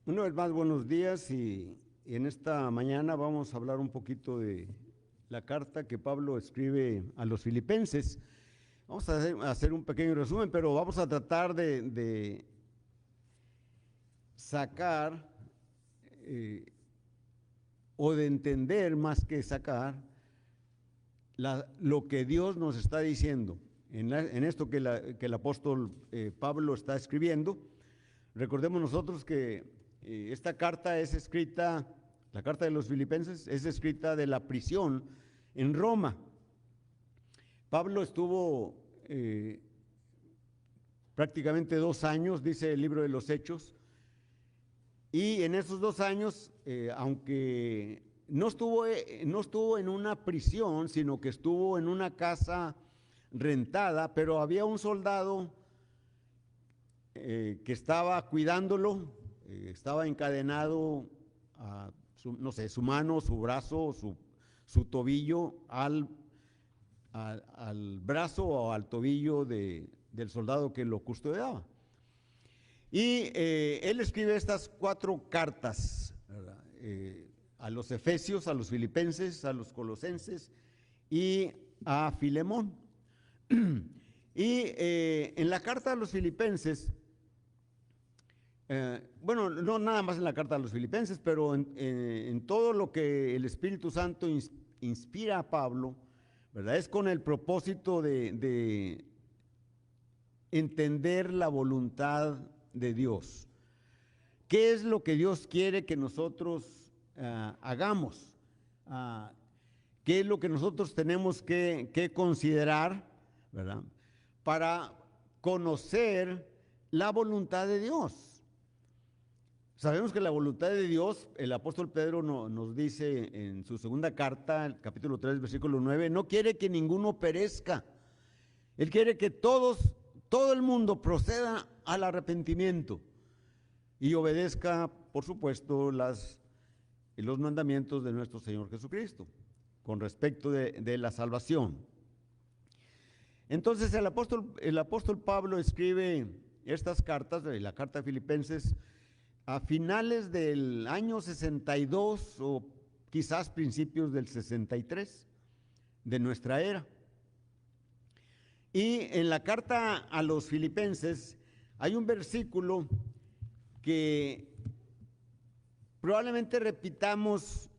Una vez más, buenos días y en esta mañana vamos a hablar un poquito de la carta que Pablo escribe a los filipenses. Vamos a hacer un pequeño resumen, pero vamos a tratar de sacar eh, o de entender más que sacar lo que Dios nos está diciendo en esto que el apóstol Pablo está escribiendo. Recordemos nosotros que esta carta es escrita, la carta de los filipenses es escrita de la prisión en Roma. Pablo estuvo prácticamente 2 años, dice el libro de los Hechos, y en esos 2 años, aunque no estuvo en una prisión, sino que estuvo en una casa rentada, pero había un soldado que estaba cuidándolo, estaba encadenado a no sé, su mano, su brazo, su tobillo al brazo o al tobillo del soldado que lo custodiaba. Y él escribe estas 4 cartas, a los efesios, a los filipenses, a los colosenses y a Filemón. Y en la carta a los filipenses, bueno, no nada más en la carta a los filipenses, pero en todo lo que el Espíritu Santo inspira a Pablo, ¿verdad? Es con el propósito de entender la voluntad de Dios. ¿Qué es lo que Dios quiere que nosotros hagamos? ¿Qué es lo que nosotros tenemos que considerar, ¿verdad? Para conocer la voluntad de Dios. Sabemos que la voluntad de Dios, el apóstol Pedro nos dice en su segunda carta, el capítulo 3, versículo 9, no quiere que ninguno perezca. Él quiere que todo el mundo proceda al arrepentimiento y obedezca, por supuesto, los mandamientos de nuestro Señor Jesucristo con respecto de la salvación. Entonces el apóstol Pablo escribe estas cartas, la carta de Filipenses, a finales del año 62 o quizás principios del 63 de nuestra era. Y en la carta a los filipenses hay un versículo que probablemente repitamos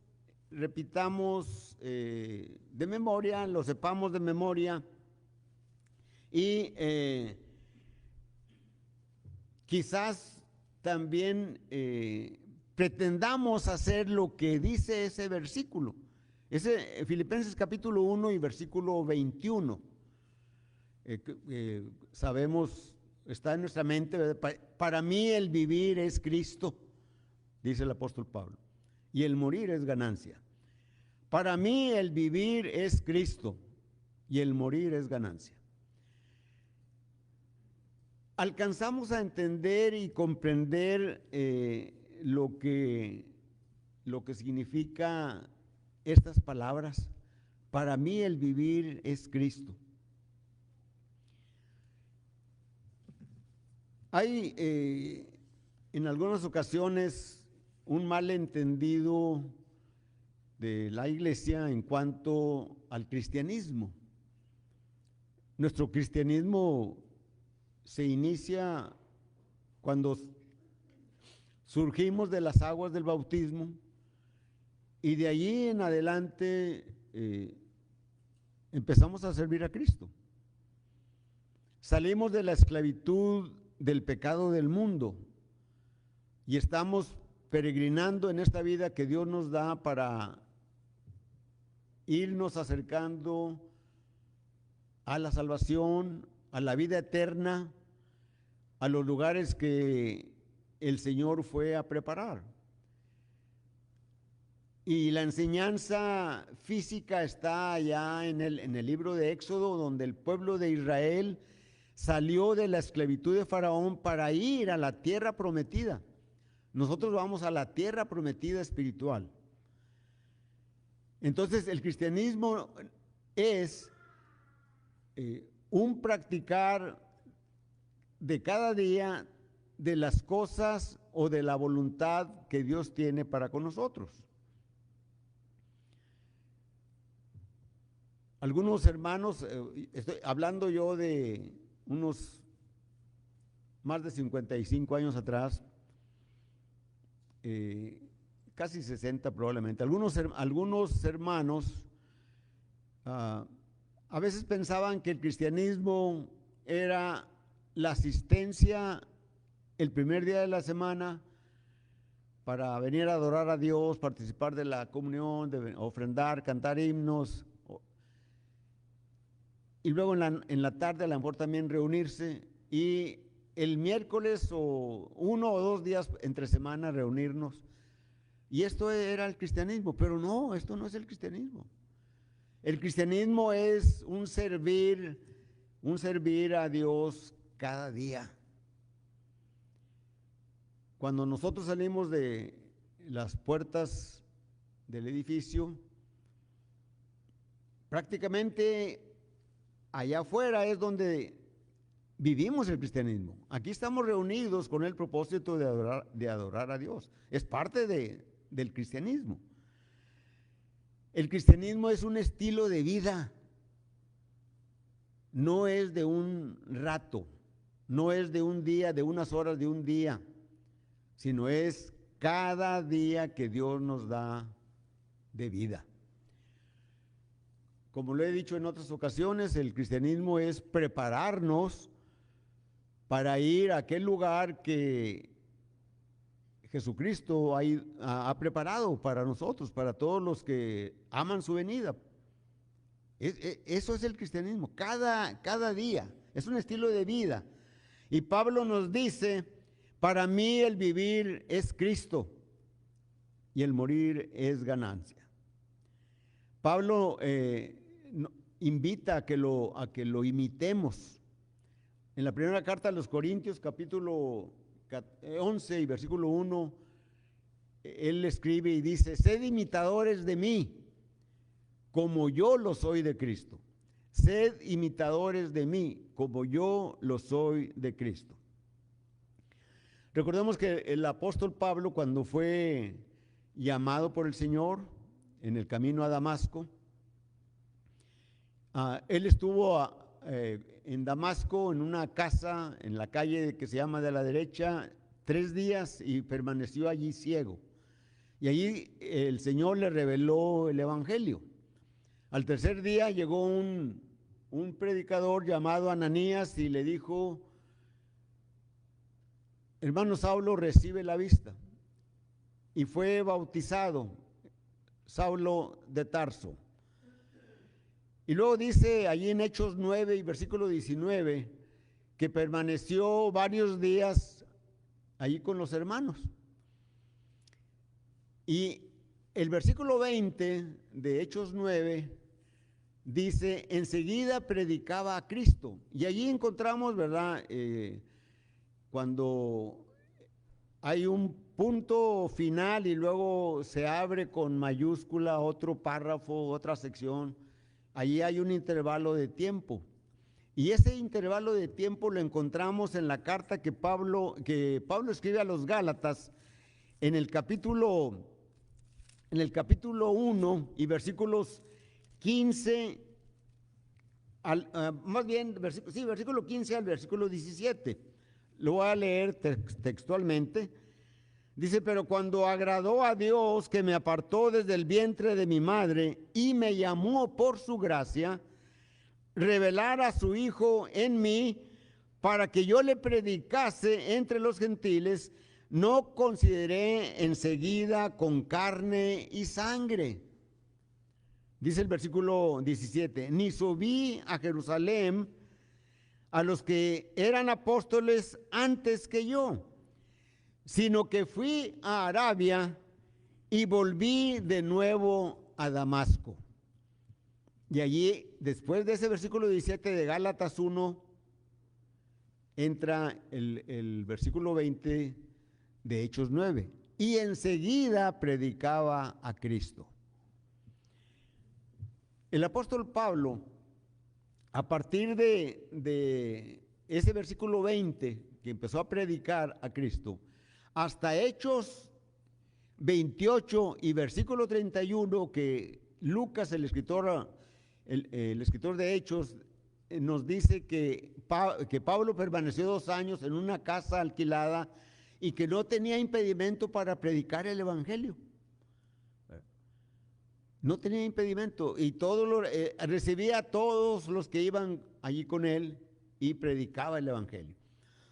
de memoria, lo sepamos de memoria y quizás también pretendamos hacer lo que dice ese versículo. Ese Filipenses capítulo 1 y versículo 21. Sabemos, está en nuestra mente, ¿verdad? Para mí el vivir es Cristo, dice el apóstol Pablo, y el morir es ganancia. Para mí el vivir es Cristo y el morir es ganancia. Alcanzamos a entender y comprender lo que significa estas palabras. Para mí el vivir es Cristo. Hay en algunas ocasiones un malentendido de la iglesia en cuanto al cristianismo. Nuestro cristianismo se inicia cuando surgimos de las aguas del bautismo y de allí en adelante empezamos a servir a Cristo. Salimos de la esclavitud del pecado del mundo y estamos peregrinando en esta vida que Dios nos da para irnos acercando a la salvación, a la vida eterna, a los lugares que el Señor fue a preparar. Y la enseñanza física está allá en el libro de Éxodo, donde el pueblo de Israel salió de la esclavitud de Faraón para ir a la tierra prometida. Nosotros vamos a la tierra prometida espiritual. Entonces el cristianismo es un practicar de cada día de las cosas o de la voluntad que Dios tiene para con nosotros. Algunos hermanos, estoy hablando yo de unos más de 55 años atrás, casi 60 probablemente, algunos hermanos a veces pensaban que el cristianismo era la asistencia el primer día de la semana para venir a adorar a Dios, participar de la comunión, de ofrendar, cantar himnos, y luego en la tarde a lo mejor también reunirse, y el miércoles o 1 o 2 días entre semana reunirnos. Y esto era el cristianismo, pero no, esto no es el cristianismo. El cristianismo es un servir a Dios cada día. Cuando nosotros salimos de las puertas del edificio, prácticamente allá afuera es donde vivimos el cristianismo. Aquí estamos reunidos con el propósito de adorar a Dios. Es parte del cristianismo. El cristianismo es un estilo de vida. No es de un rato, no es de un día, de unas horas de un día, sino es cada día que Dios nos da de vida. Como lo he dicho en otras ocasiones, el cristianismo es prepararnos para ir a aquel lugar que Jesucristo ha preparado para nosotros, para todos los que aman su venida. Eso es el cristianismo, cada día, es un estilo de vida. Y Pablo nos dice, para mí el vivir es Cristo y el morir es ganancia. Pablo invita a que lo imitemos. En la primera carta a los Corintios, capítulo 11 y versículo 1, él escribe y dice, sed imitadores de mí, como yo lo soy de Cristo. Sed imitadores de mí, como yo lo soy de Cristo. Recordemos que el apóstol Pablo, cuando fue llamado por el Señor en el camino a Damasco, él estuvo en Damasco, en una casa, en la calle que se llama de la derecha, 3 días y permaneció allí ciego. Y allí el Señor le reveló el evangelio. Al tercer día llegó un predicador llamado Ananías y le dijo, hermano Saulo, recibe la vista. Y fue bautizado Saulo de Tarso. Y luego dice allí en Hechos 9 y versículo 19 que permaneció varios días allí con los hermanos. Y el versículo 20 de Hechos 9 dice, enseguida predicaba a Cristo. Y allí encontramos, ¿verdad? Cuando hay un punto final y luego se abre con mayúscula otro párrafo, otra sección, allí hay un intervalo de tiempo. Y ese intervalo de tiempo lo encontramos en la carta que Pablo escribe a los Gálatas en el capítulo 1 y versículos 15, versículo 15 al versículo 17. Lo voy a leer textualmente. Dice, pero cuando agradó a Dios que me apartó desde el vientre de mi madre y me llamó por su gracia, revelar a su Hijo en mí para que yo le predicase entre los gentiles, no consideré enseguida con carne y sangre. Dice el versículo 17, ni subí a Jerusalén a los que eran apóstoles antes que yo, sino que fui a Arabia y volví de nuevo a Damasco. Y allí, después de ese versículo 17 de Gálatas 1, entra el versículo 20 de Hechos 9. Y enseguida predicaba a Cristo. El apóstol Pablo, a partir de ese versículo 20, que empezó a predicar a Cristo, hasta Hechos 28 y versículo 31, que Lucas, el escritor de Hechos, nos dice que Pablo permaneció 2 años en una casa alquilada y que no tenía impedimento para predicar el evangelio. No tenía impedimento y recibía a todos los que iban allí con él y predicaba el evangelio.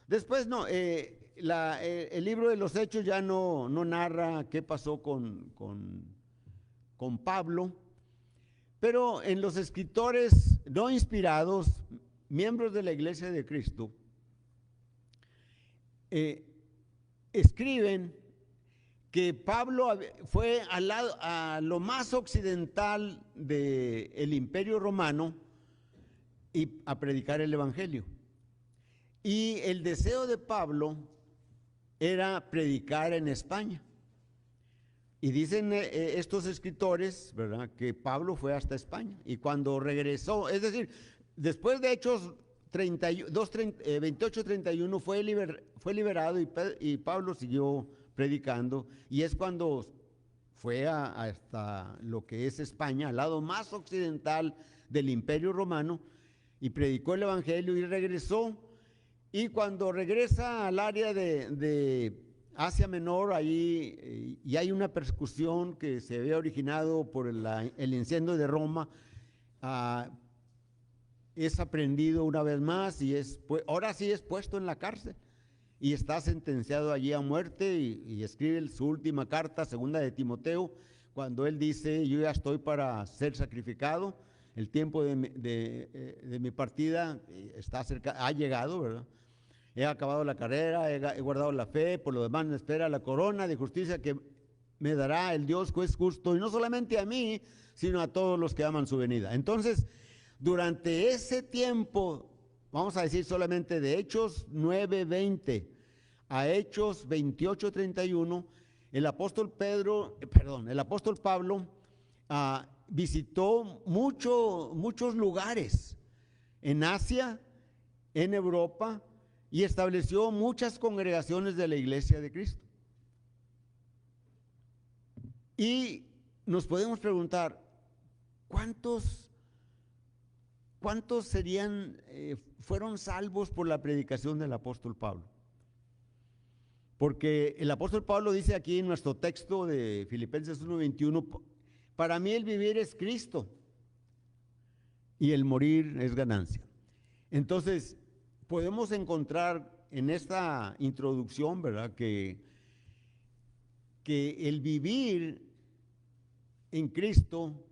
Después no, el libro de los Hechos ya no narra qué pasó con Pablo, pero en los escritores no inspirados, miembros de la Iglesia de Cristo, escriben que Pablo fue a lo más occidental del Imperio Romano y a predicar el evangelio. Y el deseo de Pablo era predicar en España. Y dicen estos escritores, ¿verdad?, que Pablo fue hasta España. Y cuando regresó, es decir, después de Hechos 28-31 fue liberado y Pablo siguió predicando. Y es cuando fue hasta lo que es España, al lado más occidental del Imperio Romano, y predicó el evangelio y regresó. Y cuando regresa al área de Asia Menor, ahí y hay una persecución que se había originado por el incendio de Roma, es aprendido una vez más y ahora sí es puesto en la cárcel y está sentenciado allí a muerte y escribe su última carta, segunda de Timoteo, cuando él dice: yo ya estoy para ser sacrificado, el tiempo de mi partida está cerca, ha llegado, ¿verdad? He acabado la carrera, he guardado la fe, por lo demás me espera la corona de justicia que me dará el Dios juez justo, y no solamente a mí, sino a todos los que aman su venida. Entonces, durante ese tiempo, vamos a decir solamente de Hechos 9:20 a Hechos 28:31, el apóstol Pablo visitó muchos lugares en Asia, en Europa, y estableció muchas congregaciones de la Iglesia de Cristo. Y nos podemos preguntar, ¿cuántos fueron salvos por la predicación del apóstol Pablo? Porque el apóstol Pablo dice aquí en nuestro texto de Filipenses 1:21, para mí el vivir es Cristo y el morir es ganancia. Entonces, podemos encontrar en esta introducción, ¿verdad?, que el vivir en Cristo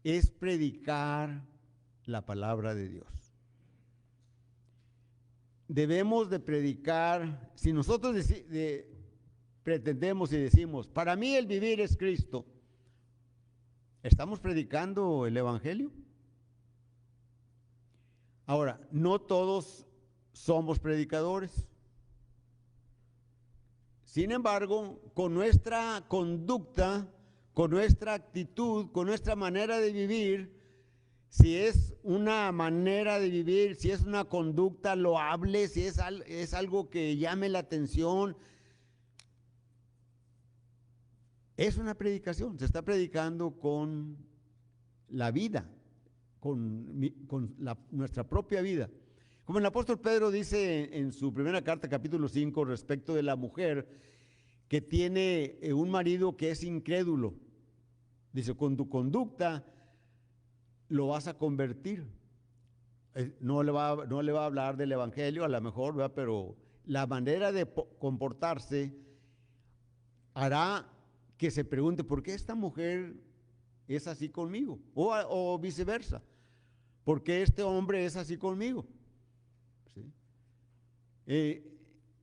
es predicar la palabra de Dios. Debemos de predicar, si nosotros pretendemos y decimos, para mí el vivir es Cristo, ¿estamos predicando el evangelio? Ahora, no todos somos predicadores. Sin embargo, con nuestra conducta, con nuestra actitud, con nuestra manera de vivir, si es una manera de vivir, si es una conducta loable, si es algo que llame la atención, es una predicación. Se está predicando con la vida, con nuestra propia vida. Como el apóstol Pedro dice en su primera carta, capítulo 5, respecto de la mujer que tiene un marido que es incrédulo. Dice, con tu conducta lo vas a convertir. No le va a hablar del evangelio, a lo mejor, ¿verdad?, pero la manera de comportarse hará que se pregunte, ¿por qué esta mujer es así conmigo? O viceversa, ¿por qué este hombre es así conmigo? ¿Sí?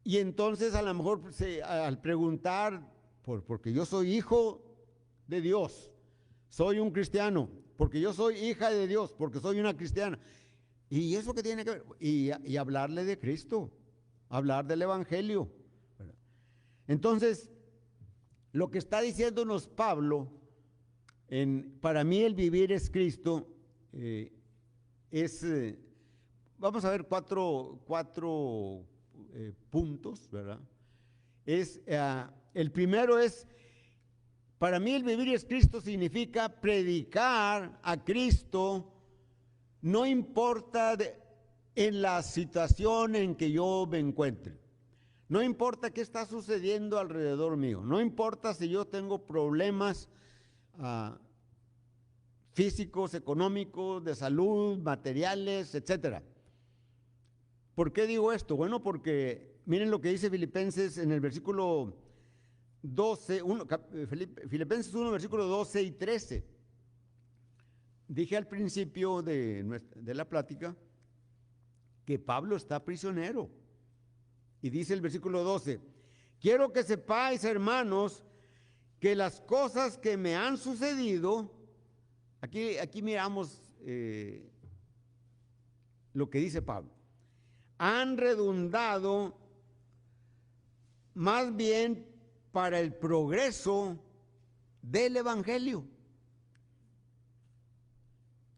Y entonces a lo mejor al preguntar, porque yo soy hijo de Dios, soy un cristiano, porque yo soy hija de Dios, porque soy una cristiana, ¿y eso qué tiene que ver? Y hablarle de Cristo, hablar del evangelio. Entonces, lo que está diciéndonos Pablo, para mí el vivir es Cristo, vamos a ver cuatro puntos, ¿verdad? El primero es, para mí el vivir es Cristo significa predicar a Cristo, no importa en la situación en que yo me encuentre. No importa qué está sucediendo alrededor mío. No importa si yo tengo problemas físicos, económicos, de salud, materiales, etcétera. ¿Por qué digo esto? Bueno, porque miren lo que dice Filipenses en el versículo 12, Filipenses 1, versículo 12 y 13. Dije al principio de la plática que Pablo está prisionero. Y dice el versículo 12, quiero que sepáis, hermanos, que las cosas que me han sucedido, aquí miramos lo que dice Pablo, han redundado más bien para el progreso del Evangelio.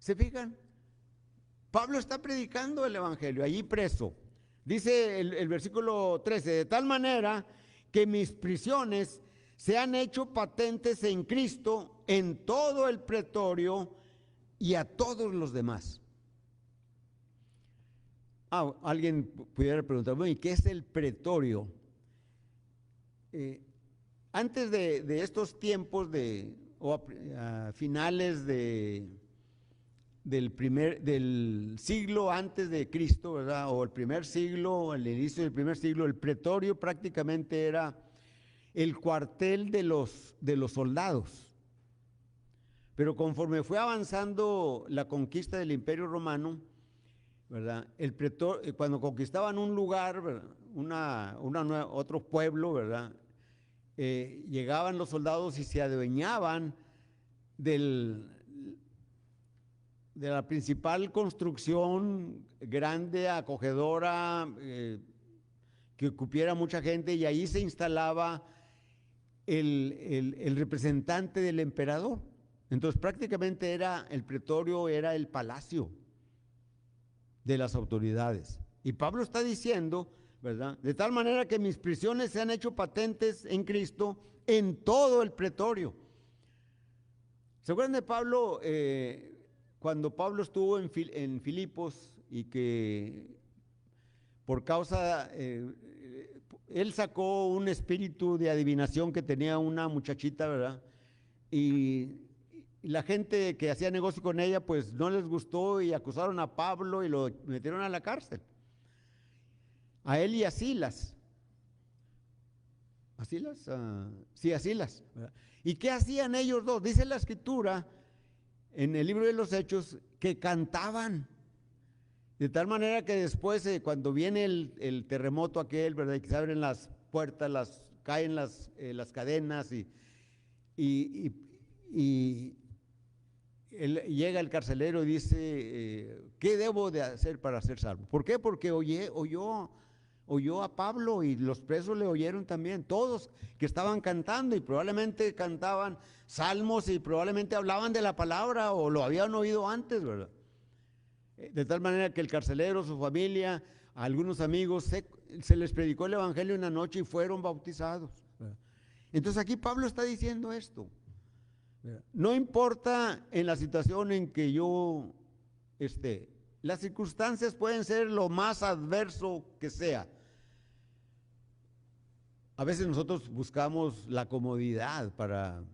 ¿Se fijan? Pablo está predicando el Evangelio, allí preso. Dice el versículo 13, de tal manera que mis prisiones se han hecho patentes en Cristo en todo el pretorio y a todos los demás. Alguien pudiera preguntar, bueno, ¿y qué es el pretorio? Antes de estos tiempos a finales del siglo antes de Cristo, ¿verdad? O el primer siglo, al inicio del primer siglo, el pretorio prácticamente era el cuartel de los soldados. Pero conforme fue avanzando la conquista del Imperio Romano, ¿verdad? Cuando conquistaban un lugar, otro pueblo, ¿verdad? Llegaban los soldados y se adueñaban de la principal construcción grande, acogedora, que cupiera mucha gente, y ahí se instalaba el representante del emperador. Entonces prácticamente el pretorio era el palacio de las autoridades. Y Pablo está diciendo, ¿verdad? De tal manera que mis prisiones se han hecho patentes en Cristo en todo el pretorio. ¿Se acuerdan de Pablo? Cuando Pablo estuvo en Filipos y que por causa, él sacó un espíritu de adivinación que tenía una muchachita, ¿verdad? Y la gente que hacía negocio con ella, pues no les gustó y acusaron a Pablo y lo metieron a la cárcel. A él y a Silas. ¿A Silas? Sí, a Silas, ¿verdad? ¿Y qué hacían ellos dos? Dice la Escritura en el libro de los Hechos que cantaban, de tal manera que después cuando viene el terremoto aquel, ¿verdad? Y que se abren las puertas, caen las cadenas y llega el carcelero y dice, ¿qué debo de hacer para ser salvo? ¿Por qué? Porque oyó a Pablo y los presos le oyeron también, todos que estaban cantando y probablemente cantaban salmos y probablemente hablaban de la palabra o lo habían oído antes, ¿verdad? De tal manera que el carcelero, su familia, a algunos amigos, se les predicó el evangelio una noche y fueron bautizados, ¿verdad? Entonces aquí Pablo está diciendo esto. No importa en la situación en que yo esté, las circunstancias pueden ser lo más adverso que sea. A veces nosotros buscamos la comodidad para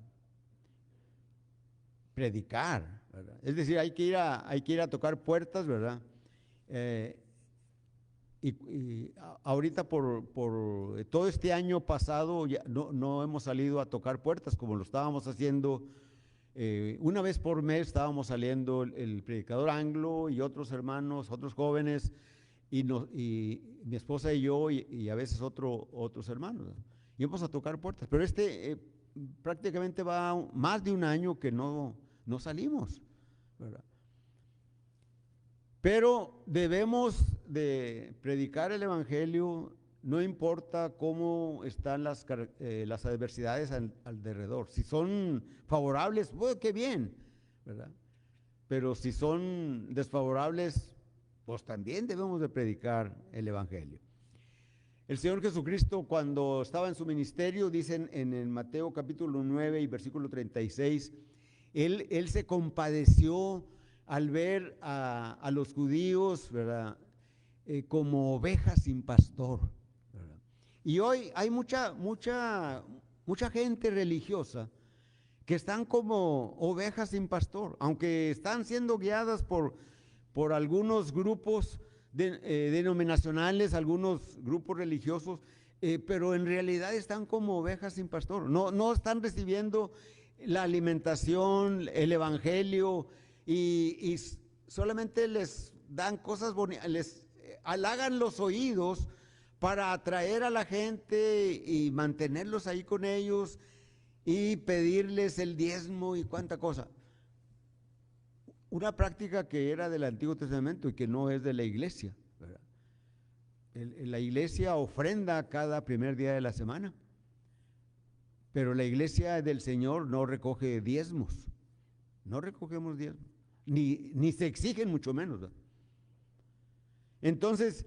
predicar, ¿verdad? Es decir, hay que ir a tocar puertas, ¿verdad? Y ahorita por todo este año pasado ya no hemos salido a tocar puertas como lo estábamos haciendo. Una vez por mes estábamos saliendo el predicador Anglo y otros hermanos, otros jóvenes, y mi esposa y yo, y a veces otros hermanos, ¿no? Y vamos a tocar puertas. Pero prácticamente va más de un año que no salimos, ¿verdad? Pero debemos de predicar el evangelio, no importa cómo están las adversidades alrededor. Si son favorables, bueno, qué bien, ¿verdad? Pero si son desfavorables, pues también debemos de predicar el evangelio. El Señor Jesucristo, cuando estaba en su ministerio, dicen en el Mateo capítulo 9 y versículo 36, Él se compadeció al ver a los judíos, ¿verdad? Como ovejas sin pastor, ¿verdad? Y hoy hay mucha gente religiosa que están como ovejas sin pastor, aunque están siendo guiadas por algunos grupos denominacionales, algunos grupos religiosos, pero en realidad están como ovejas sin pastor. No están recibiendo la alimentación, el evangelio, y solamente les dan cosas bonitas, les halagan los oídos para atraer a la gente y mantenerlos ahí con ellos y pedirles el diezmo y cuánta cosa. Una práctica que era del Antiguo Testamento y que no es de la iglesia, ¿verdad? La iglesia ofrenda cada primer día de la semana, pero la iglesia del Señor no recoge diezmos, no recogemos diezmos, ni se exigen mucho menos, ¿verdad? Entonces,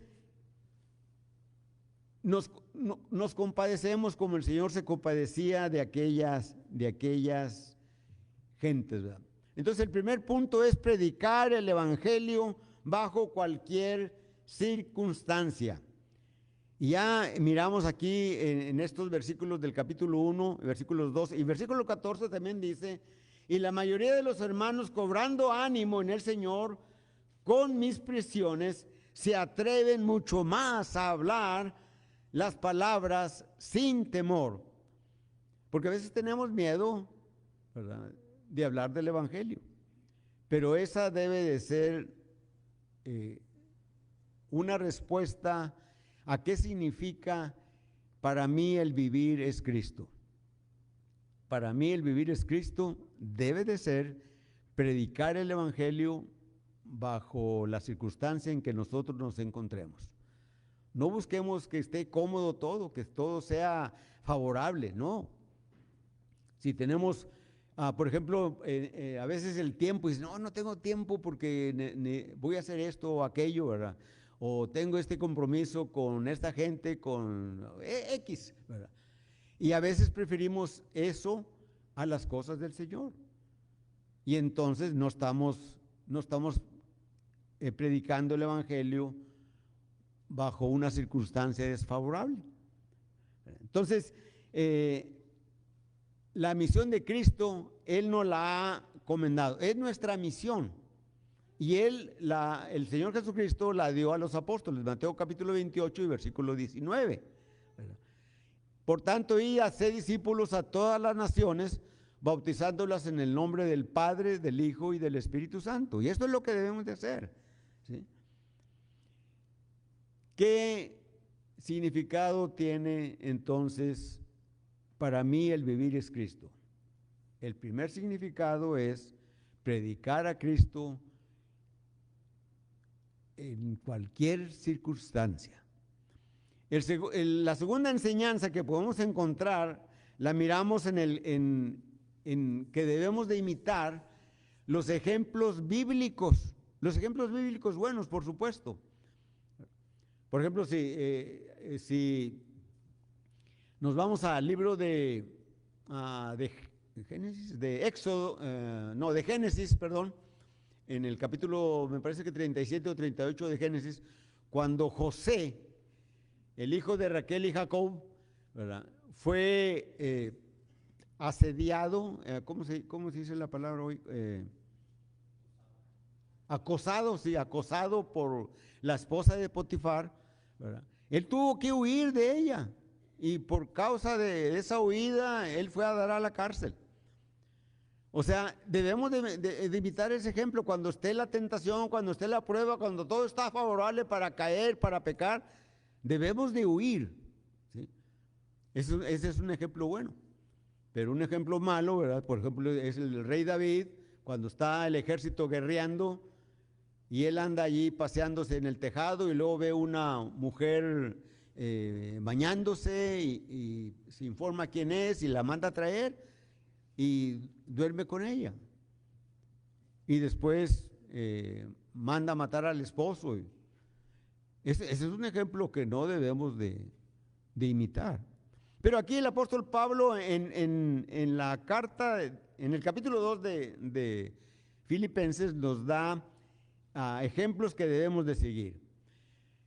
nos compadecemos como el Señor se compadecía de aquellas gentes, ¿verdad? Entonces, el primer punto es predicar el evangelio bajo cualquier circunstancia. Y ya miramos aquí en estos versículos del capítulo 1, versículos 2 y versículo 14 también dice: y la mayoría de los hermanos, cobrando ánimo en el Señor con mis prisiones, se atreven mucho más a hablar las palabras sin temor. Porque a veces tenemos miedo, ¿verdad?, de hablar del evangelio, pero esa debe de ser una respuesta a qué significa para mí el vivir es Cristo. Para mí el vivir es Cristo debe de ser predicar el evangelio bajo la circunstancia en que nosotros nos encontremos. No busquemos que esté cómodo todo, que todo sea favorable, no. Si tenemos por ejemplo, a veces el tiempo, dice, no tengo tiempo porque voy a hacer esto o aquello, ¿verdad? O tengo este compromiso con esta gente, con X, ¿verdad? Y a veces preferimos eso a las cosas del Señor. Y entonces no estamos predicando el evangelio bajo una circunstancia desfavorable. Entonces, la misión de Cristo, Él nos la ha comendado. Es nuestra misión. Y el Señor Jesucristo la dio a los apóstoles. Mateo capítulo 28 y versículo 19. Por tanto, id, haced discípulos a todas las naciones, bautizándolas en el nombre del Padre, del Hijo y del Espíritu Santo. Y esto es lo que debemos de hacer, ¿sí? ¿Qué significado tiene entonces para mí el vivir es Cristo? El primer significado es predicar a Cristo en cualquier circunstancia. La segunda enseñanza que podemos encontrar la miramos en que debemos de imitar los ejemplos bíblicos buenos, por supuesto. Por ejemplo, si nos vamos al libro de Génesis, de Éxodo, de Génesis, perdón, en el capítulo, me parece que 37 o 38 de Génesis, cuando José, el hijo de Raquel y Jacob, ¿verdad?, fue asediado, ¿cómo se dice la palabra hoy? Acosado por la esposa de Potifar, ¿verdad? Él tuvo que huir de ella. Y por causa de esa huida, él fue a dar a la cárcel. O sea, debemos de imitar ese ejemplo. Cuando esté la tentación, cuando esté la prueba, cuando todo está favorable para caer, para pecar, debemos de huir, ¿sí? Ese es un ejemplo bueno. Pero un ejemplo malo, ¿verdad? Por ejemplo, es el rey David, cuando está el ejército guerreando y él anda allí paseándose en el tejado y luego ve una mujer bañándose y se informa quién es y la manda a traer y duerme con ella. Y después manda a matar al esposo. Ese es un ejemplo que no debemos de de imitar. Pero aquí el apóstol Pablo en la carta, en el capítulo 2 de Filipenses, nos da ejemplos que debemos de seguir.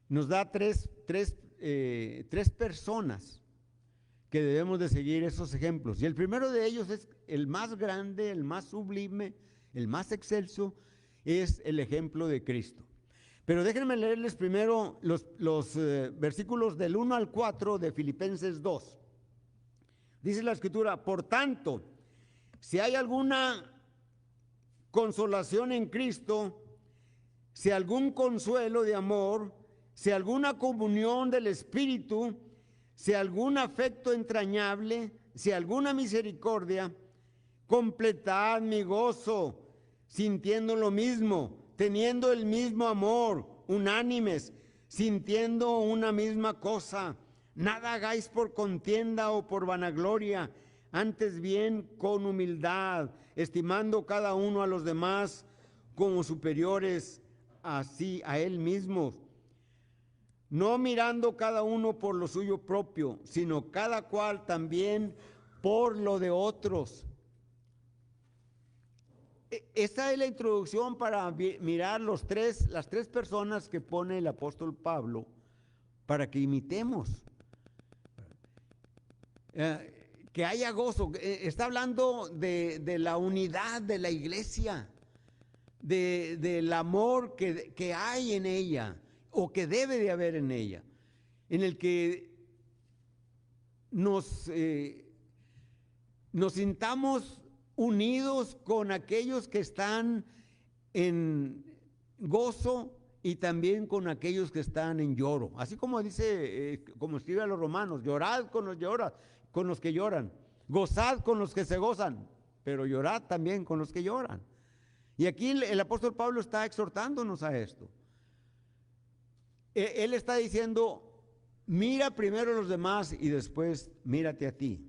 Nos da tres personas que debemos de seguir esos ejemplos. Y el primero de ellos es el más grande, el más sublime, el más excelso, es el ejemplo de Cristo. Pero déjenme leerles primero los versículos del 1 al 4 de Filipenses 2. Dice la Escritura: por tanto, si hay alguna consolación en Cristo, si algún consuelo de amor, si alguna comunión del Espíritu, si algún afecto entrañable, si alguna misericordia, completad mi gozo, sintiendo lo mismo, teniendo el mismo amor, unánimes, sintiendo una misma cosa. Nada hagáis por contienda o por vanagloria, antes bien con humildad, estimando cada uno a los demás como superiores así a él mismo, no mirando cada uno por lo suyo propio, sino cada cual también por lo de otros. Esta es la introducción para mirar las tres personas que pone el apóstol Pablo para que imitemos. Que haya gozo. Está hablando de la unidad de la iglesia, del amor que hay en ella, o que debe de haber en ella, en el que nos sintamos unidos con aquellos que están en gozo y también con aquellos que están en lloro. Así como dice, como escribe a los romanos: llorad con los que lloran, gozad con los que se gozan, pero llorad también con los que lloran. Y aquí el apóstol Pablo está exhortándonos a esto. Él está diciendo: mira primero a los demás y después mírate a ti.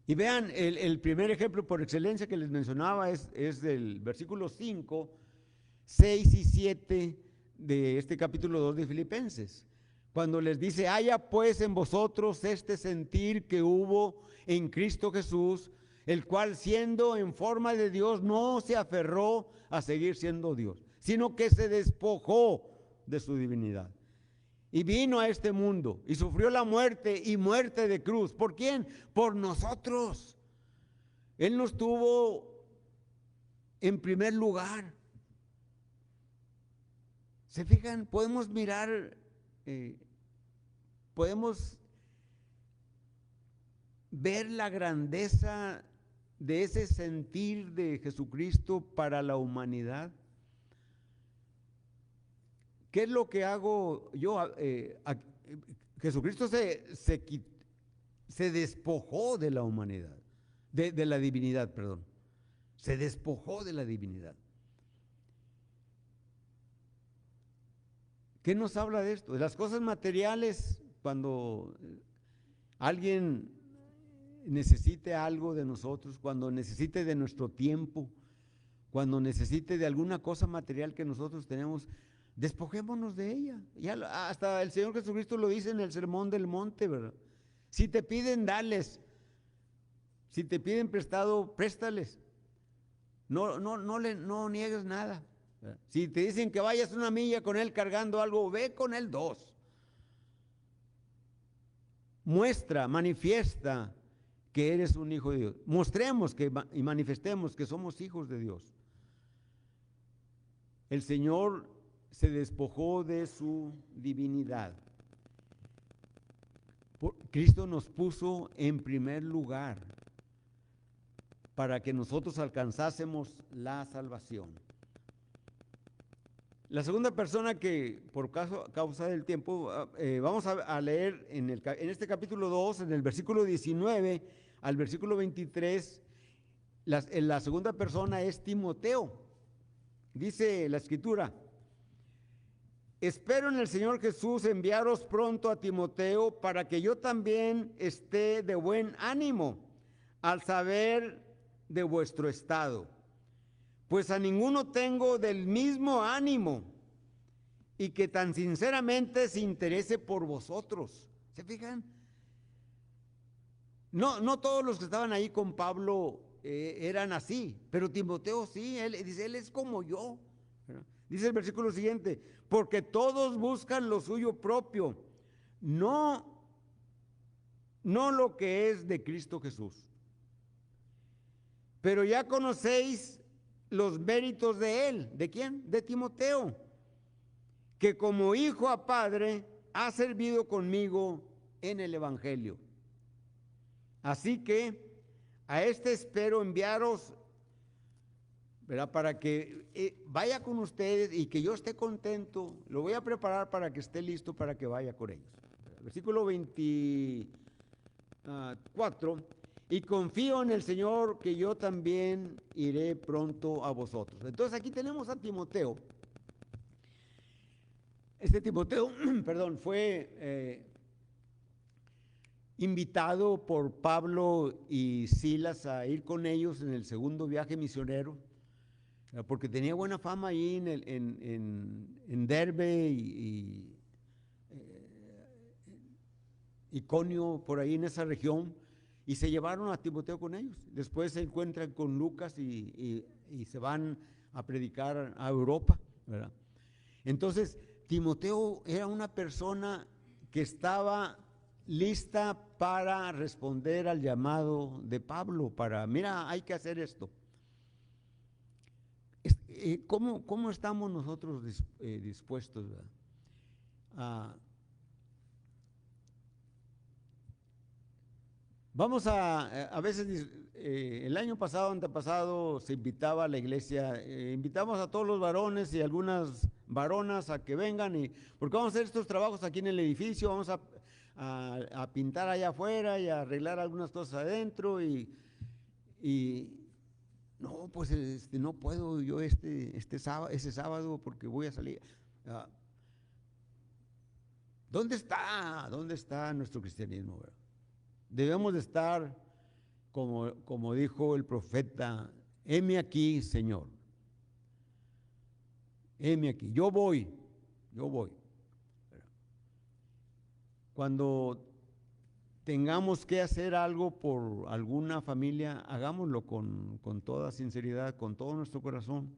Y vean, el primer ejemplo por excelencia que les mencionaba es del versículo 5, 6 y 7 de este capítulo 2 de Filipenses, cuando les dice: haya pues en vosotros este sentir que hubo en Cristo Jesús, el cual, siendo en forma de Dios, no se aferró a seguir siendo Dios, sino que se despojó de su divinidad y vino a este mundo y sufrió la muerte, y muerte de cruz. ¿Por quién? Por nosotros. Él nos tuvo en primer lugar. ¿Se fijan? Podemos mirar, podemos ver la grandeza de ese sentir de Jesucristo para la humanidad. ¿Qué es lo que hago yo? Jesucristo se despojó de la humanidad, de la divinidad, perdón. Se despojó de la divinidad. ¿Qué nos habla de esto? De las cosas materiales. Cuando alguien necesite algo de nosotros, cuando necesite de nuestro tiempo, cuando necesite de alguna cosa material que nosotros tenemos, despojémonos de ella. Ya hasta el Señor Jesucristo lo dice en el Sermón del Monte, ¿verdad? Si te piden, dales. Si te piden prestado, préstales. No niegues nada. Si te dicen que vayas una milla con él cargando algo, ve con él 2. Muestra, manifiesta que eres un hijo de Dios. Mostremos y manifestemos que somos hijos de Dios. El Señor se despojó de su divinidad. Cristo nos puso en primer lugar para que nosotros alcanzásemos la salvación. La segunda persona que, por causa del tiempo, vamos a leer en este capítulo 2, en el versículo 19 al versículo 23, la segunda persona es Timoteo. Dice la Escritura: espero en el Señor Jesús enviaros pronto a Timoteo, para que yo también esté de buen ánimo al saber de vuestro estado. Pues a ninguno tengo del mismo ánimo, y que tan sinceramente se interese por vosotros. ¿Se fijan? No todos los que estaban ahí con Pablo eran así, pero Timoteo sí, él dice, él es como yo. ¿Verdad? Dice el versículo siguiente, porque todos buscan lo suyo propio, no lo que es de Cristo Jesús. Pero ya conocéis los méritos de él. ¿De quién? De Timoteo, que como hijo a padre ha servido conmigo en el evangelio. Así que a este espero enviaros, ¿verdad? Para que vaya con ustedes y que yo esté contento. Lo voy a preparar para que esté listo para que vaya con ellos. Versículo 24. Y confío en el Señor que yo también iré pronto a vosotros. Entonces aquí tenemos a Timoteo. Este Timoteo, perdón, fue invitado por Pablo y Silas a ir con ellos en el segundo viaje misionero, porque tenía buena fama ahí en Derbe y Iconio, por ahí en esa región, y se llevaron a Timoteo con ellos. Después se encuentran con Lucas y se van a predicar a Europa, ¿verdad? Entonces, Timoteo era una persona que estaba lista para responder al llamado de Pablo, mira, hay que hacer esto. ¿Cómo estamos nosotros dispuestos? Vamos a veces, el año pasado, antepasado, se invitaba a la iglesia, invitamos a todos los varones y algunas varonas a que vengan, porque vamos a hacer estos trabajos aquí en el edificio, vamos a pintar allá afuera y a arreglar algunas cosas adentro y no, pues no puedo yo ese sábado porque voy a salir. ¿Dónde está nuestro cristianismo? ¿Verdad? Debemos de estar como dijo el profeta, heme aquí, Señor, heme aquí, yo voy. Cuando tengamos que hacer algo por alguna familia, hagámoslo con toda sinceridad, con todo nuestro corazón,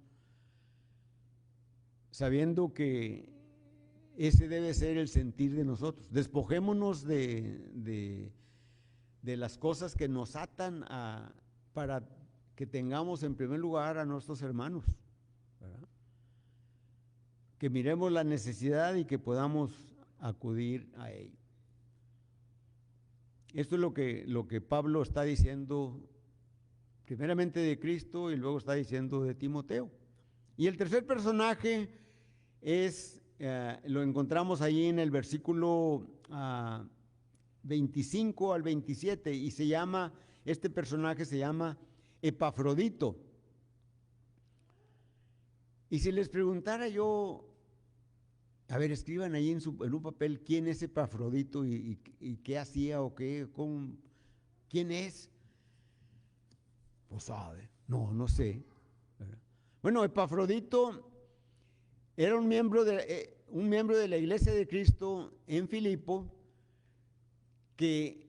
sabiendo que ese debe ser el sentir de nosotros. Despojémonos de las cosas que nos atan para que tengamos en primer lugar a nuestros hermanos, ¿verdad? Que miremos la necesidad y que podamos acudir a ello. Esto es lo que Pablo está diciendo primeramente de Cristo y luego está diciendo de Timoteo. Y el tercer personaje lo encontramos ahí en el versículo 25 al 27 y este personaje se llama Epafrodito. Y si les preguntara yo, a ver, escriban ahí en un papel quién es Epafrodito y qué hacía o quién es. Pues sabe, no sé. Bueno, Epafrodito era un miembro de la iglesia de Cristo en Filipo, que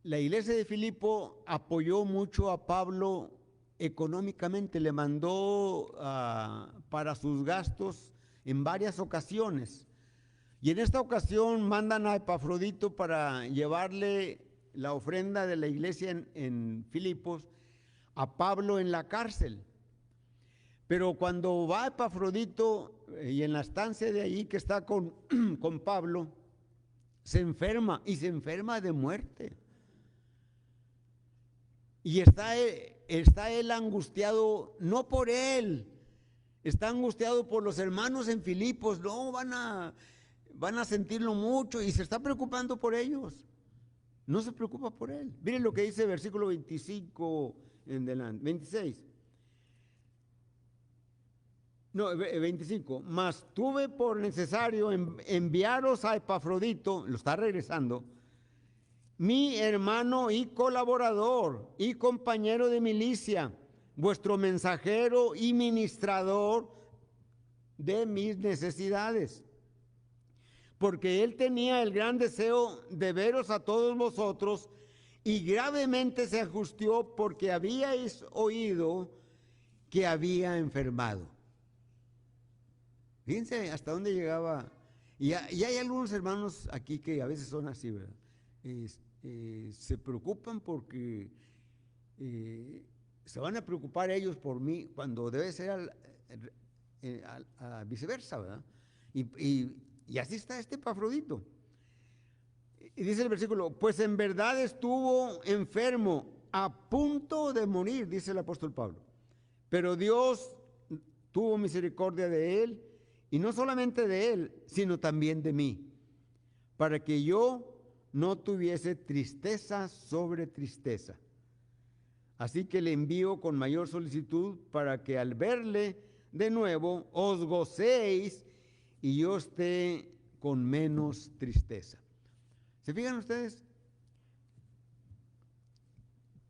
la iglesia de Filipo apoyó mucho a Pablo económicamente, le mandó para sus gastos en varias ocasiones. Y en esta ocasión mandan a Epafrodito para llevarle la ofrenda de la iglesia en Filipos a Pablo en la cárcel. Pero cuando va Epafrodito y en la estancia de ahí que está con Pablo, se enferma de muerte. Y está él angustiado, no por él, está angustiado por los hermanos en Filipos, no, van a sentirlo mucho y se está preocupando por ellos. No se preocupa por él. Miren lo que dice el versículo 25 en delante, 26. No, 25. Mas tuve por necesario enviaros a Epafrodito, lo está regresando, mi hermano y colaborador y compañero de milicia, vuestro mensajero y ministrador de mis necesidades. porque él tenía el gran deseo de veros a todos vosotros, y gravemente se angustió porque habíais oído que había enfermado. Fíjense hasta dónde llegaba. Y hay algunos hermanos aquí que a veces son así, ¿verdad? Se preocupan porque se van a preocupar ellos por mí, cuando debe ser viceversa, ¿verdad? Y así está este Epafrodito. Y dice el versículo, pues en verdad estuvo enfermo, a punto de morir, dice el apóstol Pablo. Pero Dios tuvo misericordia de él, y no solamente de él, sino también de mí, para que yo no tuviese tristeza sobre tristeza. Así que le envío con mayor solicitud para que al verle de nuevo os gocéis y yo esté con menos tristeza. ¿Se fijan ustedes?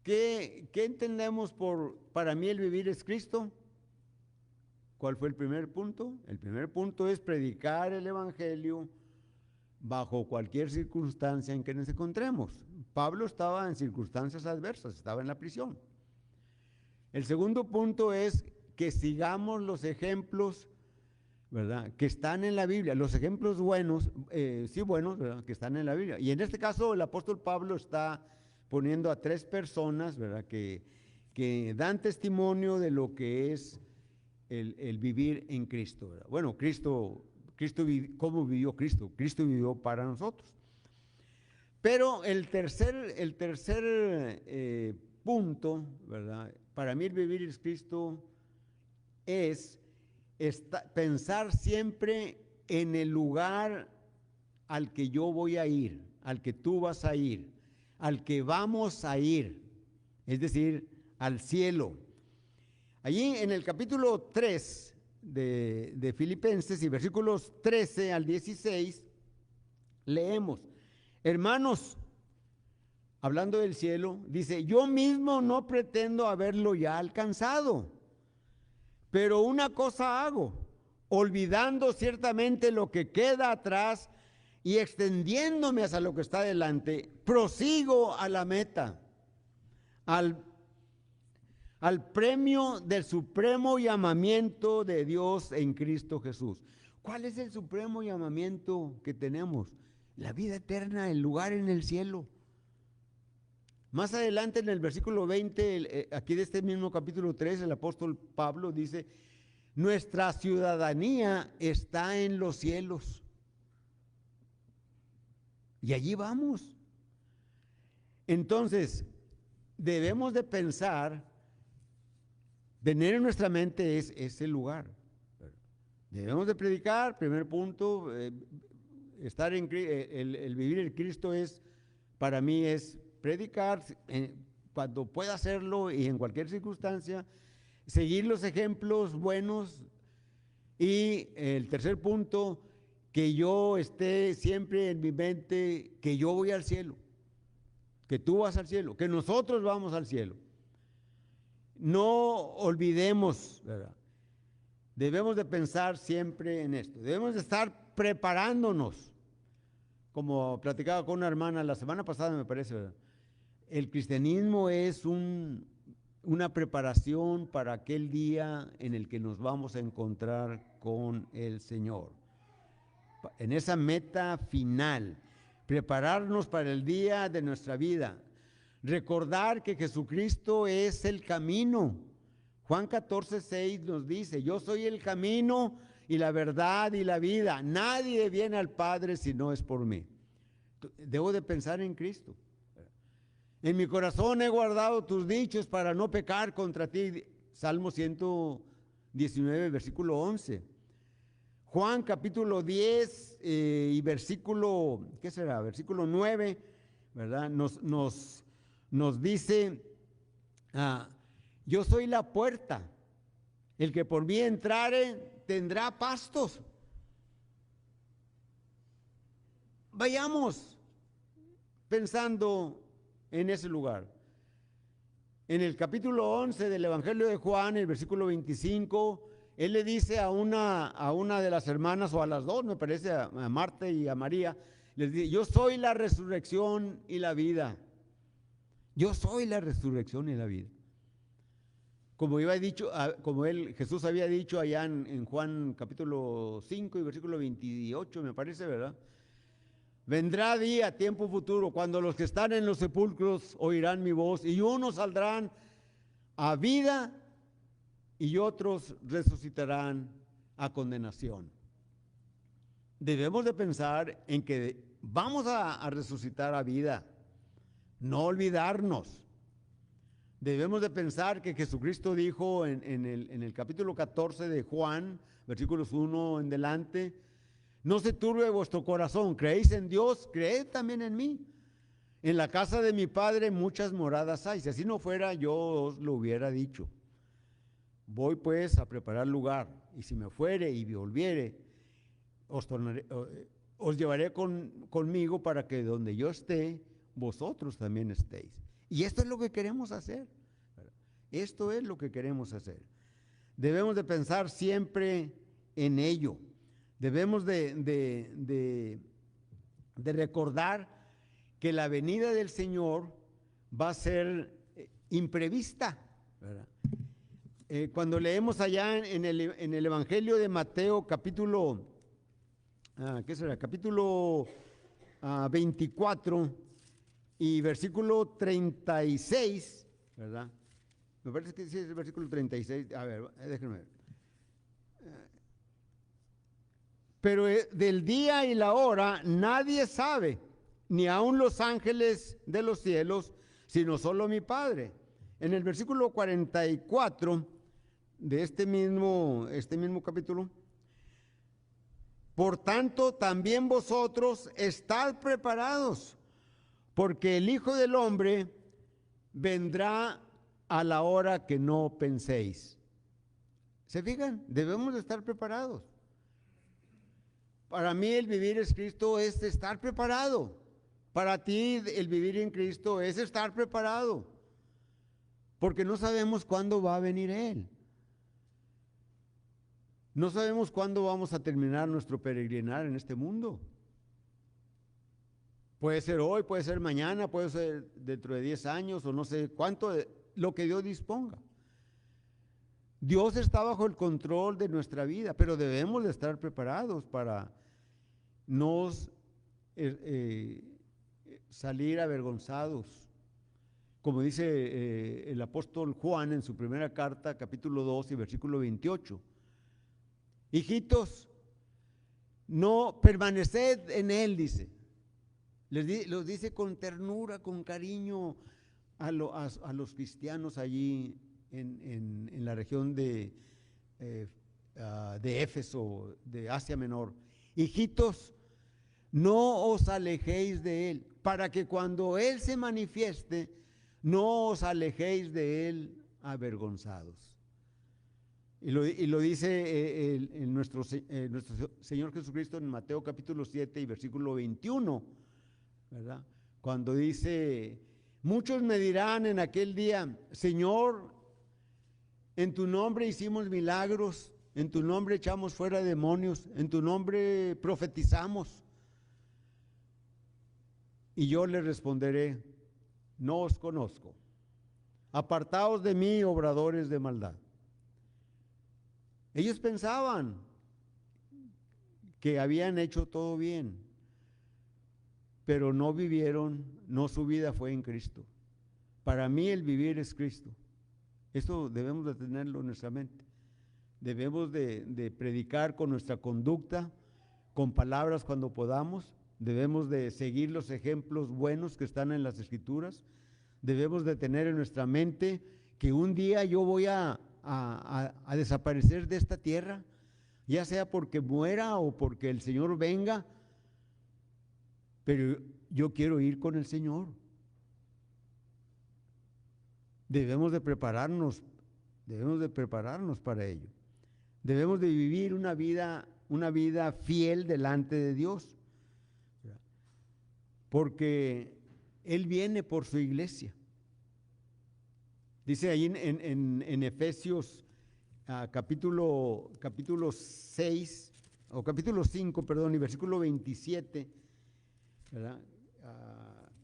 ¿Qué entendemos por para mí el vivir es Cristo? ¿Cuál fue el primer punto? El primer punto es predicar el evangelio bajo cualquier circunstancia en que nos encontremos. Pablo estaba en circunstancias adversas, estaba en la prisión. El segundo punto es que sigamos los ejemplos, ¿verdad?, que están en la Biblia, los ejemplos buenos, buenos, ¿verdad?, que están en la Biblia. Y en este caso el apóstol Pablo está poniendo a 3 personas, ¿verdad?, que dan testimonio de lo que es el vivir en Cristo, ¿verdad? Bueno, ¿cómo vivió Cristo? Cristo vivió para nosotros. Pero el tercer punto, ¿verdad?, para mí el vivir en Cristo es pensar siempre en el lugar al que yo voy a ir, al que tú vas a ir, al que vamos a ir, es decir, al cielo. Allí en el capítulo 3 de Filipenses y versículos 13 al 16, leemos, hermanos, hablando del cielo, dice, yo mismo no pretendo haberlo ya alcanzado, pero una cosa hago, olvidando ciertamente lo que queda atrás y extendiéndome hacia lo que está delante, prosigo a la meta, al premio del supremo llamamiento de Dios en Cristo Jesús. ¿Cuál es el supremo llamamiento que tenemos? La vida eterna, el lugar en el cielo. Más adelante en el versículo 20, aquí de este mismo capítulo 3, el apóstol Pablo dice, nuestra ciudadanía está en los cielos. Y allí vamos. Entonces, debemos de pensar, tener en nuestra mente ese lugar. Debemos de predicar, primer punto, estar el vivir en Cristo es, para mí es predicar cuando pueda hacerlo y en cualquier circunstancia, seguir los ejemplos buenos, y el tercer punto, que yo esté siempre en mi mente que yo voy al cielo, que tú vas al cielo, que nosotros vamos al cielo. No olvidemos, ¿verdad? Debemos de pensar siempre en esto, debemos de estar preparándonos, como platicaba con una hermana la semana pasada, me parece, ¿verdad? El cristianismo es una preparación para aquel día en el que nos vamos a encontrar con el Señor. En esa meta final, prepararnos para el día de nuestra vida, recordar que Jesucristo es el camino. Juan 14:6 nos dice, yo soy el camino y la verdad y la vida. Nadie viene al Padre si no es por mí. Debo de pensar en Cristo. En mi corazón he guardado tus dichos para no pecar contra ti. Salmo 119, versículo 11. Juan capítulo 10 y versículo, ¿qué será? Versículo 9, ¿verdad? Nos dice, yo soy la puerta. El que por mí entrare tendrá pastos. Vayamos pensando en ese lugar. En el capítulo 11 del Evangelio de Juan, el versículo 25, él le dice a una de las hermanas, o a las dos, me parece, a Marta y a María, les dice, yo soy la resurrección y la vida. Yo soy la resurrección y la vida. Como iba dicho, Jesús había dicho allá en Juan capítulo 5 y versículo 28, me parece, ¿verdad? Vendrá día, tiempo futuro, cuando los que están en los sepulcros oirán mi voz, y unos saldrán a vida y otros resucitarán a condenación. Debemos de pensar en que vamos a resucitar a vida, no olvidarnos. Debemos de pensar que Jesucristo dijo en el capítulo 14 de Juan, versículos 1 en delante, no se turbe vuestro corazón, creéis en Dios, creed también en mí. En la casa de mi Padre muchas moradas hay, si así no fuera yo os lo hubiera dicho. Voy pues a preparar lugar, y si me fuere y volviere, os llevaré conmigo para que donde yo esté, vosotros también estéis. Y esto es lo que queremos hacer. Esto es lo que queremos hacer. Debemos de pensar siempre en ello. Debemos de recordar que la venida del Señor va a ser imprevista, ¿verdad? Cuando leemos allá en el Evangelio de Mateo, capítulo, ¿qué será? Capítulo 24 y versículo 36, ¿verdad? Me parece que sí es el versículo 36. A ver, déjenme ver. Pero del día y la hora nadie sabe, ni aun los ángeles de los cielos, sino solo mi Padre. En el versículo 44 de este mismo capítulo, por tanto, también vosotros estad preparados, porque el Hijo del Hombre vendrá a la hora que no penséis. ¿Se fijan? Debemos de estar preparados. Para mí el vivir en Cristo es estar preparado. Para ti el vivir en Cristo es estar preparado. Porque no sabemos cuándo va a venir Él. No sabemos cuándo vamos a terminar nuestro peregrinar en este mundo. Puede ser hoy, puede ser mañana, puede ser dentro de 10 años o no sé cuánto, lo que Dios disponga. Dios está bajo el control de nuestra vida, pero debemos de estar preparados para no salir avergonzados. Como dice el apóstol Juan en su primera carta, capítulo 2 y versículo 28. Hijitos, no permaneced en él, dice. Los dice con ternura, con cariño a los cristianos allí en la región de Éfeso, de Asia Menor. Hijitos, no os alejéis de él, para que cuando él se manifieste, no os alejéis de él avergonzados. Y lo dice nuestro Señor Jesucristo en Mateo capítulo 7 y versículo 21, ¿verdad? Cuando dice, muchos me dirán en aquel día, Señor, en tu nombre hicimos milagros, en tu nombre echamos fuera demonios, en tu nombre profetizamos. Y yo le responderé, no os conozco. Apartaos de mí, obradores de maldad. Ellos pensaban que habían hecho todo bien, pero no vivieron, no, su vida fue en Cristo. Para mí el vivir es Cristo. Esto debemos de tenerlo en nuestra mente. Debemos de predicar con nuestra conducta, con palabras cuando podamos. Debemos de seguir los ejemplos buenos que están en las Escrituras. Debemos de tener en nuestra mente que un día yo voy a desaparecer de esta tierra, ya sea porque muera o porque el Señor venga, pero yo quiero ir con el Señor. Debemos de prepararnos para ello. Debemos de vivir una vida fiel delante de Dios, porque Él viene por su iglesia. Dice ahí en Efesios capítulo 6, o capítulo 5, perdón, y versículo 27, ¿verdad?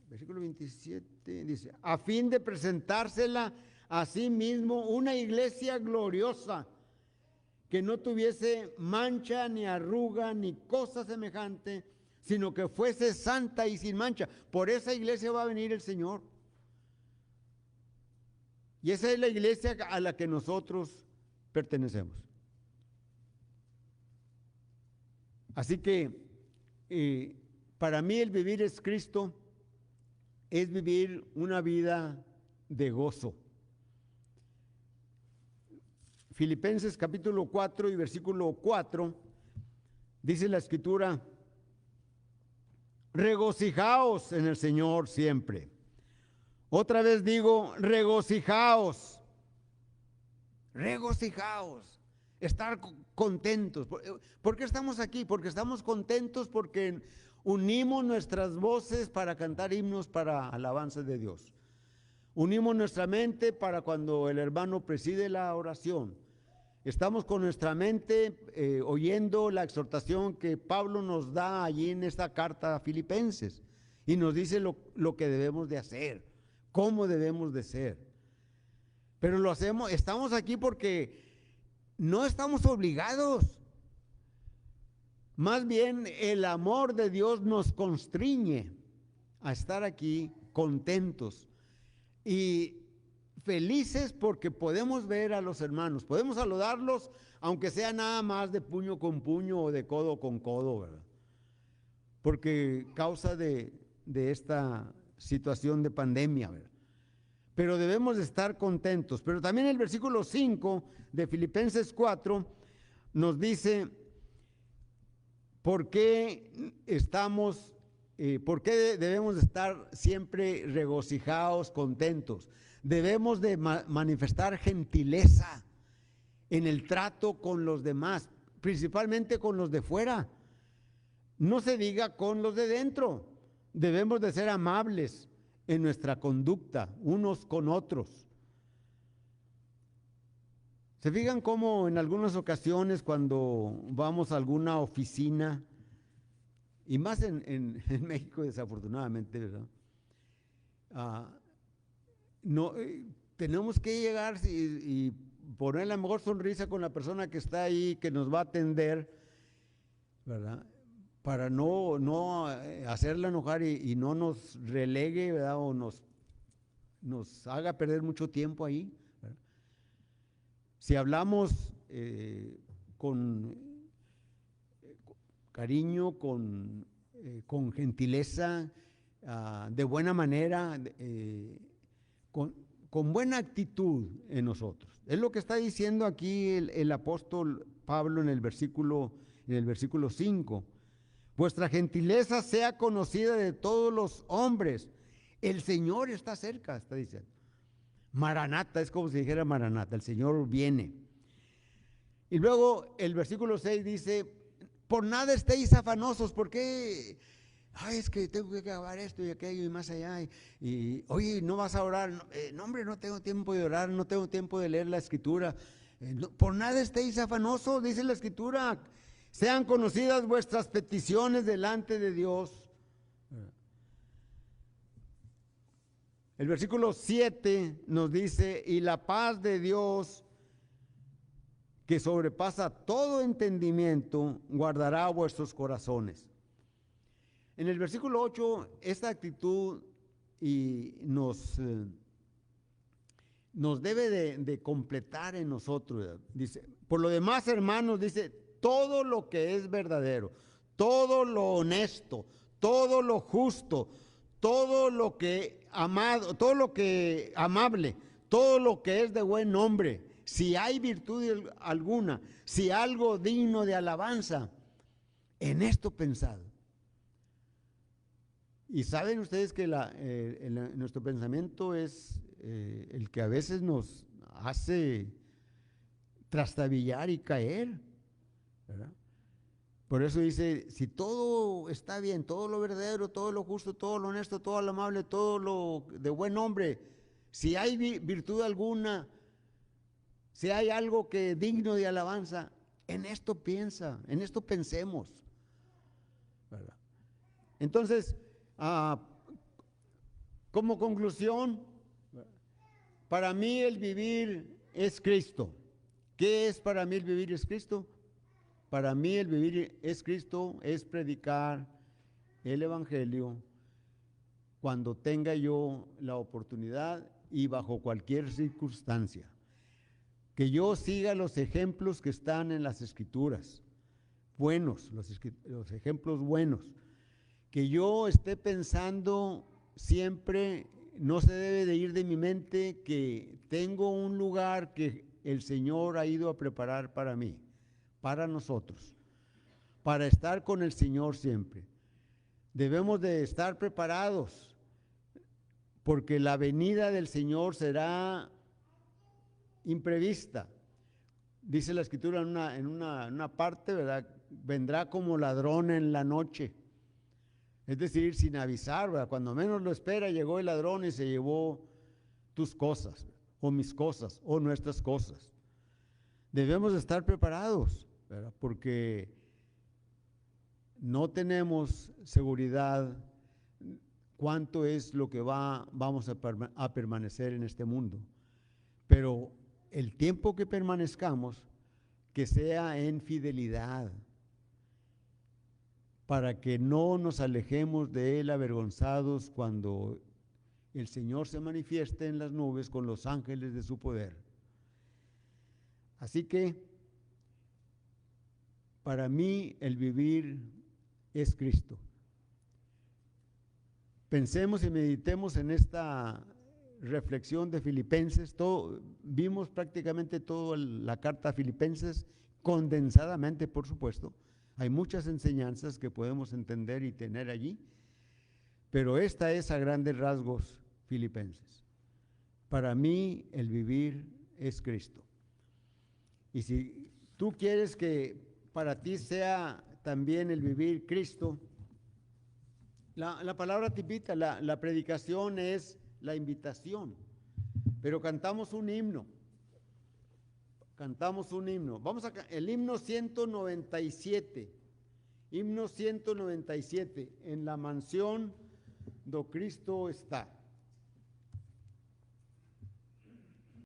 Versículo 27 dice, a fin de presentársela a sí mismo una iglesia gloriosa, que no tuviese mancha, ni arruga, ni cosa semejante, sino que fuese santa y sin mancha. Por esa iglesia va a venir el Señor. Y esa es la iglesia a la que nosotros pertenecemos. Así que para mí el vivir es Cristo, es vivir una vida de gozo. Filipenses capítulo 4 y versículo 4, dice la Escritura, regocijaos en el Señor siempre. Otra vez digo, regocijaos, regocijaos, estar contentos. ¿Por qué estamos aquí? Porque estamos contentos porque unimos nuestras voces para cantar himnos para alabanza de Dios. Unimos nuestra mente para cuando el hermano preside la oración. Estamos con nuestra mente oyendo la exhortación que Pablo nos da allí en esta carta a Filipenses y nos dice lo que debemos de hacer, cómo debemos de ser. Pero lo hacemos, estamos aquí porque no estamos obligados. Más bien el amor de Dios nos constriñe a estar aquí contentos y felices porque podemos ver a los hermanos, podemos saludarlos, aunque sea nada más de puño con puño o de codo con codo, ¿verdad? Porque causa de esta situación de pandemia, ¿verdad? Pero debemos de estar contentos. Pero también el versículo 5 de Filipenses 4 nos dice por qué debemos de estar siempre regocijados, contentos. Debemos de manifestar gentileza en el trato con los demás, principalmente con los de fuera. No se diga con los de dentro. Debemos de ser amables en nuestra conducta, unos con otros. ¿Se fijan cómo en algunas ocasiones cuando vamos a alguna oficina, y más en México desafortunadamente, ¿verdad? No, tenemos que llegar y poner la mejor sonrisa con la persona que está ahí, que nos va a atender, ¿verdad? Para no hacerla enojar y no nos relegue, ¿verdad? O nos haga perder mucho tiempo ahí, ¿verdad? Si hablamos con cariño, con gentileza, de buena manera, con buena actitud en nosotros. Es lo que está diciendo aquí el apóstol Pablo en el versículo 5. Vuestra gentileza sea conocida de todos los hombres. El Señor está cerca, está diciendo. Maranata, es como si dijera Maranata, el Señor viene. Y luego el versículo 6 dice, por nada estéis afanosos, porque es que tengo que acabar esto y aquello y más allá, y oye, no vas a orar, no hombre, no tengo tiempo de orar, no tengo tiempo de leer la Escritura, por nada estéis afanosos, dice la Escritura, sean conocidas vuestras peticiones delante de Dios. El versículo 7 nos dice, y la paz de Dios, que sobrepasa todo entendimiento, guardará vuestros corazones. En el versículo 8, esta actitud nos debe de completar en nosotros. Dice, por lo demás, hermanos, dice, todo lo que es verdadero, todo lo honesto, todo lo justo, todo lo que amado, todo lo que amable, todo lo que es de buen nombre, si hay virtud alguna, si algo digno de alabanza, en esto pensad. Y saben ustedes que nuestro pensamiento es el que a veces nos hace trastabillar y caer, ¿verdad? Por eso dice, si todo está bien, todo lo verdadero, todo lo justo, todo lo honesto, todo lo amable, todo lo de buen nombre, si hay virtud alguna, Si hay algo que es digno de alabanza, en esto piensa, en esto pensemos, ¿verdad? Entonces, como conclusión, para mí el vivir es Cristo. ¿Qué es para mí el vivir es Cristo? Para mí el vivir es Cristo, es predicar el Evangelio cuando tenga yo la oportunidad y bajo cualquier circunstancia. Que yo siga los ejemplos que están en las Escrituras, buenos, los ejemplos buenos. Que yo esté pensando siempre, no se debe de ir de mi mente que tengo un lugar que el Señor ha ido a preparar para mí, para nosotros, para estar con el Señor siempre. Debemos de estar preparados, porque la venida del Señor será imprevista. Dice la Escritura en una parte, ¿verdad? Vendrá como ladrón en la noche. Es decir, sin avisar, ¿verdad? Cuando menos lo espera, llegó el ladrón y se llevó tus cosas, o mis cosas, o nuestras cosas. Debemos estar preparados, ¿verdad? Porque no tenemos seguridad cuánto es lo que vamos a permanecer en este mundo. Pero el tiempo que permanezcamos, que sea en fidelidad, para que no nos alejemos de Él avergonzados cuando el Señor se manifieste en las nubes con los ángeles de su poder. Así que, para mí, el vivir es Cristo. Pensemos y meditemos en esta reflexión de Filipenses. Vimos prácticamente toda la carta a Filipenses, condensadamente, por supuesto. Hay muchas enseñanzas que podemos entender y tener allí, pero esta es a grandes rasgos Filipenses. Para mí el vivir es Cristo. Y si tú quieres que para ti sea también el vivir Cristo, la palabra te invita, la predicación es la invitación, pero cantamos un himno. Cantamos un himno. El himno 197. Himno 197. En la mansión do Cristo está.